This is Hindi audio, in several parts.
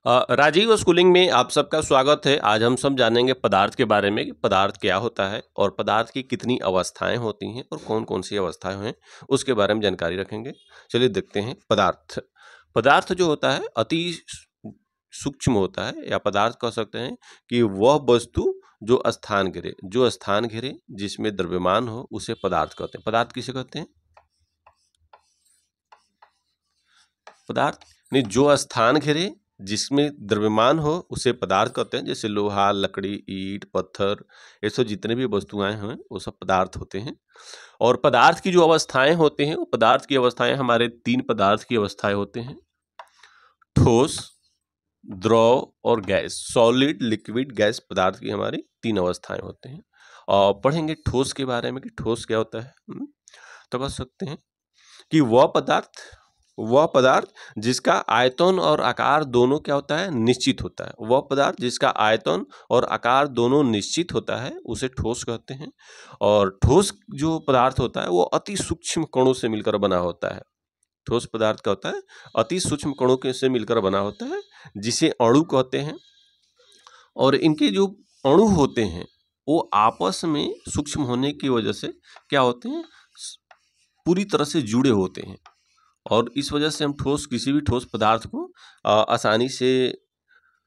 राजीव स्कूलिंग में आप सबका स्वागत है। आज हम सब जानेंगे पदार्थ के बारे में कि पदार्थ क्या होता है और पदार्थ की कितनी अवस्थाएं होती हैं और कौन-कौन सी अवस्थाएं हैं, उसके बारे में जानकारी रखेंगे। चलिए देखते हैं पदार्थ। पदार्थ जो होता है अति सूक्ष्म होता है या पदार्थ कह सकते हैं कि वह वस्तु जो स्थान घेरे जिसमें द्रव्यमान हो उसे पदार्थ कहते हैं। पदार्थ किसे कहते हैं? पदार्थ नहीं, जो स्थान घेरे जिसमें द्रव्यमान हो उसे पदार्थ कहते हैं। जैसे लोहा, लकड़ी, ईंट, पत्थर, ये सब जितने भी वस्तुएं हैं वो सब पदार्थ होते हैं। और पदार्थ की जो अवस्थाएं होते हैं, वो पदार्थ की अवस्थाएं हमारे 3 पदार्थ की अवस्थाएं होते हैं: ठोस, द्रव और गैस। सॉलिड, लिक्विड, गैस पदार्थ की हमारी 3 अवस्थाएं होते हैं। और पढ़ेंगे ठोस के बारे में कि ठोस क्या होता है। तो कह सकते हैं कि वह पदार्थ जिसका आयतन और आकार दोनों क्या होता है? निश्चित होता है। वह पदार्थ जिसका आयतन और आकार दोनों निश्चित होता है उसे ठोस कहते हैं। और ठोस जो पदार्थ होता है वो अति सूक्ष्म कणों से मिलकर बना होता है। ठोस पदार्थ का होता है अति सूक्ष्म कणों से मिलकर बना होता है, जिसे अणु कहते हैं। और इनके जो अणु होते हैं वो आपस में सूक्ष्म होने की वजह से क्या होते हैं? पूरी तरह से जुड़े होते हैं। और इस वजह से हम किसी भी ठोस पदार्थ को आसानी से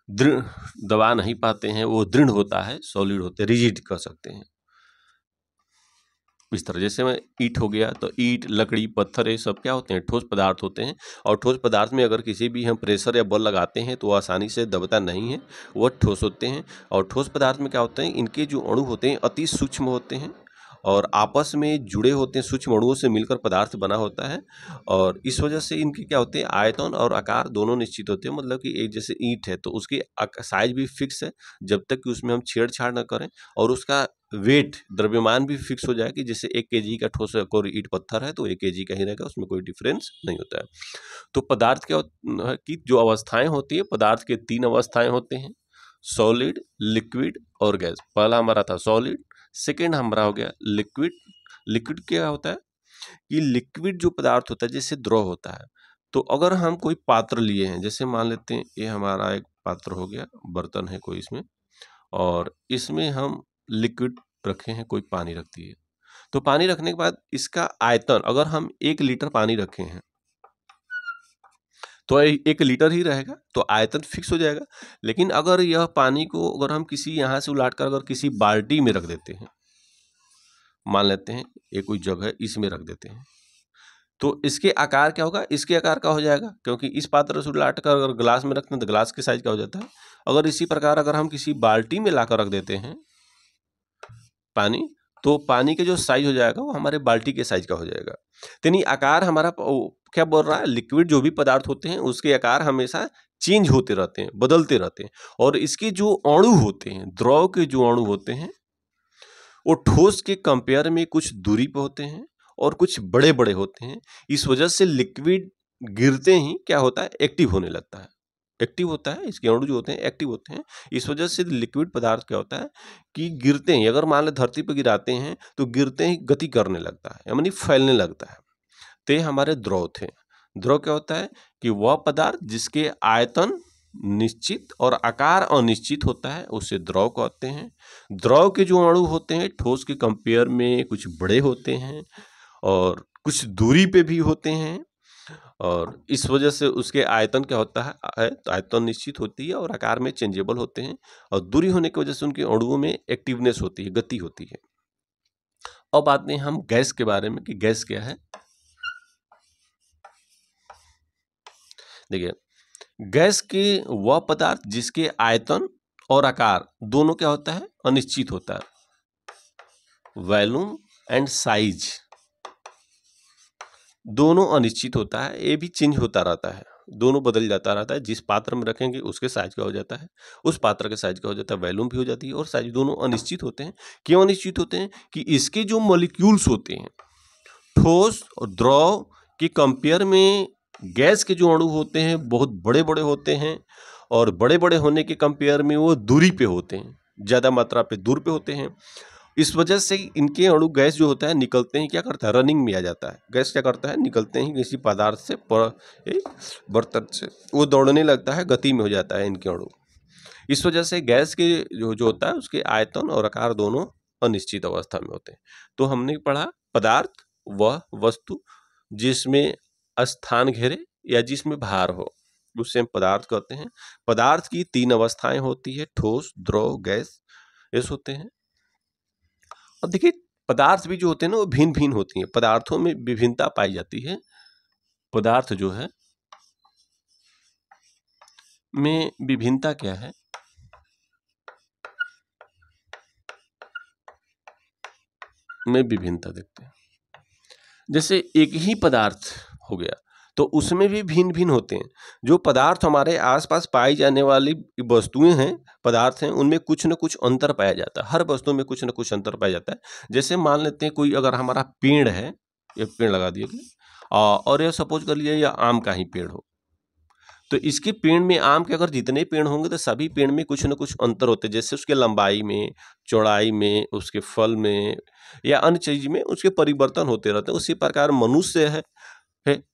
दृढ़ दबा नहीं पाते हैं। वो दृढ़ होता है, सॉलिड होते हैं, रिजिड कह सकते हैं। इस तरह जैसे में ईंट हो गया, तो ईंट, लकड़ी, पत्थर, ये सब क्या होते हैं? ठोस पदार्थ होते हैं। और ठोस पदार्थ में अगर किसी भी हम प्रेशर या बल लगाते हैं तो वो आसानी से दबता नहीं है, वो ठोस होते हैं। और ठोस पदार्थ में क्या होता है? इनके जो अणु होते हैं अति सूक्ष्म होते हैं और आपस में जुड़े होते हैं, सूक्ष्म अणुओं से मिलकर पदार्थ बना होता है। और इस वजह से इनके क्या होते हैं? आयतन और आकार दोनों निश्चित होते हैं। मतलब कि एक जैसे ईंट है तो उसकी साइज भी फिक्स है जब तक कि उसमें हम छेड़छाड़ न करें, और उसका वेट, द्रव्यमान भी फिक्स हो जाए कि जैसे 1 केजी का ठोस कोई ईंट पत्थर है तो 1 केजी का ही रहेगा, उसमें कोई डिफरेंस नहीं होता है। तो पदार्थ क्या है कि जो अवस्थाएं होती है, पदार्थ के 3 अवस्थाएं होते हैं: सॉलिड, लिक्विड और गैस। पहला हमारा था सॉलिड, सेकेंड हमारा हो गया लिक्विड। लिक्विड क्या होता है कि लिक्विड जो पदार्थ होता है जैसे द्रव होता है। तो अगर हम कोई पात्र लिए हैं, जैसे मान लेते हैं ये हमारा एक पात्र हो गया, बर्तन है कोई इसमें, और इसमें हम लिक्विड रखे हैं, कोई पानी रख दिए। तो पानी रखने के बाद इसका आयतन, अगर हम 1 लीटर पानी रखे हैं तो 1 लीटर ही रहेगा, तो आयतन फिक्स हो जाएगा। लेकिन अगर यह पानी को अगर हम किसी यहाँ से उलाट कर अगर किसी बाल्टी में रख देते हैं, मान लेते हैं ये कोई जग है, इसमें रख देते हैं, तो इसके आकार क्या होगा? इसके आकार का हो जाएगा, क्योंकि इस पात्र से उलाट कर अगर ग्लास में रखते हैं तो ग्लास के साइज का हो जाता है। अगर इसी प्रकार अगर हम किसी बाल्टी में लाकर रख देते हैं पानी, तो पानी के जो साइज हो जाएगा वो हमारे बाल्टी के साइज का हो जाएगा। यानी आकार हमारा क्या बोल रहा है? लिक्विड जो भी पदार्थ होते हैं उसके आकार हमेशा चेंज होते रहते हैं, बदलते रहते हैं। और इसके जो अणु होते हैं, द्रव के जो अणु होते हैं, वो ठोस के कंपेयर में कुछ दूरी पे होते हैं और कुछ बड़े बड़े होते हैं। इस वजह से लिक्विड गिरते ही क्या होता है? एक्टिव होने लगता है। एक्टिव होता है, इसके अणु जो होते हैं एक्टिव होते हैं। इस वजह से लिक्विड पदार्थ क्या होता है कि गिरते ही, अगर मान लो धरती पर गिराते हैं तो गिरते ही गति करने लगता है, यानी फैलने लगता है। तो ये हमारे द्रव थे। द्रव क्या होता है कि वह पदार्थ जिसके आयतन निश्चित और आकार अनिश्चित होता है उसे द्रव कहते हैं। द्रव के जो अणु होते हैं ठोस के कंपेयर में कुछ बड़े होते हैं और कुछ दूरी पे भी होते हैं, और इस वजह से उसके आयतन क्या होता है? आयतन निश्चित होती है और आकार में चेंजेबल होते हैं, और दूरी होने की वजह से उनके अणुओं में एक्टिवनेस होती है, गति होती है। अब आते हैं हम गैस के बारे में कि गैस क्या है। देखिए, गैस के वह पदार्थ जिसके आयतन और आकार दोनों क्या होता है? अनिश्चित होता है। वॉल्यूम एंड साइज दोनों अनिश्चित होता है, ये भी चेंज होता रहता है, दोनों बदल जाता रहता है। जिस पात्र में रखेंगे उसके साइज का हो जाता है, उस पात्र के साइज का हो जाता है, वॉल्यूम भी हो जाती है और साइज दोनों अनिश्चित होते हैं। क्यों अनिश्चित होते हैं? कि इसके जो मॉलिक्यूल्स होते हैं ठोस और द्रव के कंपेयर में गैस के जो अणु होते हैं बहुत बड़े बड़े होते हैं, और बड़े बड़े होने के कंपेयर में वो दूरी पे होते हैं, ज़्यादा मात्रा पे दूर पे होते हैं। इस वजह से इनके अणु गैस जो होता है निकलते ही क्या करता है, रनिंग में आ जाता है। गैस क्या करता है, निकलते ही किसी पदार्थ से एक बर्तन से वो दौड़ने लगता है, गति में हो जाता है इनके अणु। इस वजह से गैस के जो होता है उसके आयतन और आकार दोनों अनिश्चित अवस्था में होते हैं। तो हमने पढ़ा पदार्थ वह वस्तु जिसमें स्थान घेरे या जिसमें भार हो, उससे हम पदार्थ कहते हैं। पदार्थ की 3 अवस्थाएं होती है, ठोस, द्रव, गैस, ऐसे होते हैं। अब देखिए पदार्थ भी जो होते हैं ना वो भिन्न भिन्न होती हैं, पदार्थों में विभिन्नता पाई जाती है। पदार्थ जो है में विभिन्नता क्या है, में विभिन्नता देखते हैं। जैसे एक ही पदार्थ हो गया तो उसमें भी भिन्न भिन्न होते हैं। जो पदार्थ हमारे आसपास पाई जाने वाली वस्तुएं हैं, पदार्थ हैं, उनमें कुछ न कुछ अंतर पाया जाता है। हर वस्तु में कुछ न कुछ अंतर पाया जाता है। जैसे मान लेते हैं कोई अगर हमारा पेड़ है, एक पेड़ लगा दिया गया और यह सपोज कर लिया यह आम का ही पेड़ हो, तो इसके पेड़ में, आम के अगर जितने पेड़ होंगे तो सभी पेड़ में कुछ न कुछ अंतर होते हैं। जैसे उसके लंबाई में, चौड़ाई में, उसके फल में या अन्य चीज में उसके परिवर्तन होते रहते हैं। उसी प्रकार मनुष्य है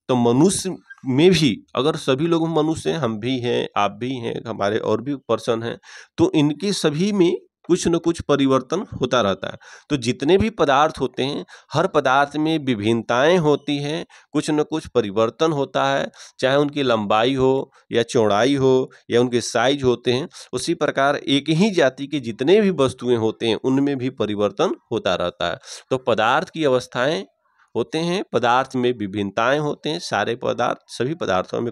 तो मनुष्य में भी अगर सभी लोग मनुष्य हैं, हम भी हैं, आप भी हैं, हमारे और भी पर्सन हैं, तो इनके सभी में कुछ न कुछ परिवर्तन होता रहता है। तो जितने भी पदार्थ होते हैं, हर पदार्थ में विभिन्नताएं होती हैं, कुछ न कुछ परिवर्तन होता है, चाहे उनकी लंबाई हो या चौड़ाई हो या उनके साइज होते हैं। उसी प्रकार एक ही जाति के जितने भी वस्तुएं होते हैं उनमें भी परिवर्तन होता रहता है। तो पदार्थ की अवस्थाएं होते हैं, पदार्थ में विभिन्नताएं होते हैं। सारे पदार्थ, सभी पदार्थों में